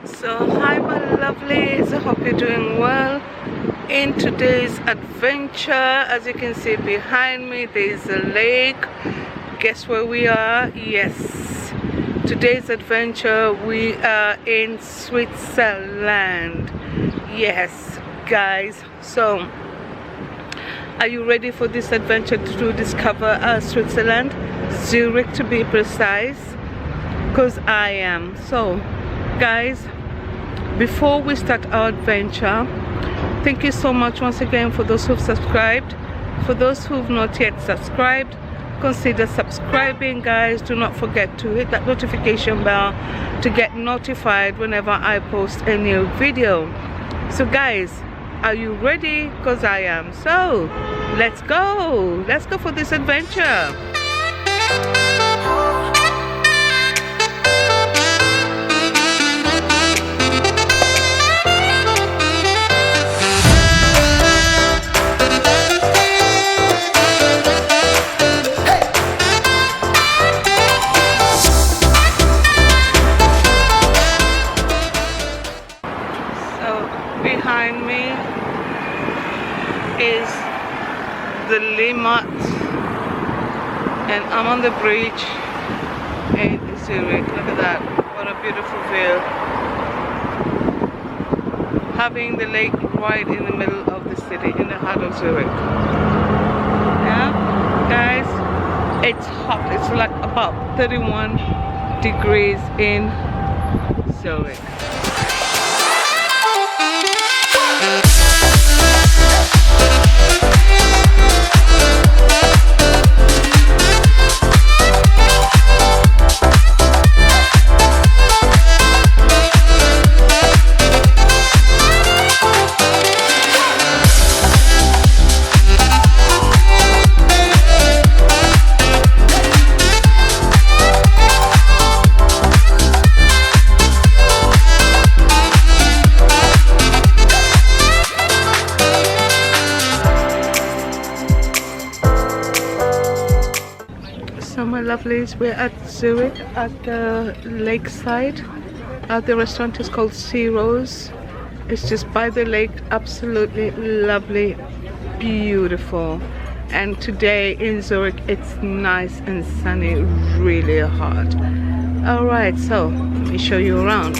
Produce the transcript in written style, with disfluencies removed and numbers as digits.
So hi my lovelies, I hope you're doing well. In today's adventure, as you can see behind me, there's a lake. Guess where we are? Yes, today's adventure, we are in Switzerland. Yes guys, so are you ready for this adventure to discover Switzerland, Zurich to be precise? Because I am. So guys, before we start our adventure, thank you so much once again for those who've subscribed. For those who've not yet subscribed, consider subscribing guys. Do not forget to hit that notification bell to get notified whenever I post a new video. So guys, are you ready? Because I am. So let's go for this adventure. Behind me is the Limmat, and I'm on the bridge in Zurich. Look at that, what a beautiful view, having the lake right in the middle of the city, in the heart of Zurich. Yeah guys, it's hot. It's like about 31 degrees in Zurich. So my lovelies, we're at Zurich at the lakeside. The restaurant is called Sea Rose. It's just by the lake, absolutely lovely, beautiful. And today in Zurich it's nice and sunny, really hot. Alright, so let me show you around.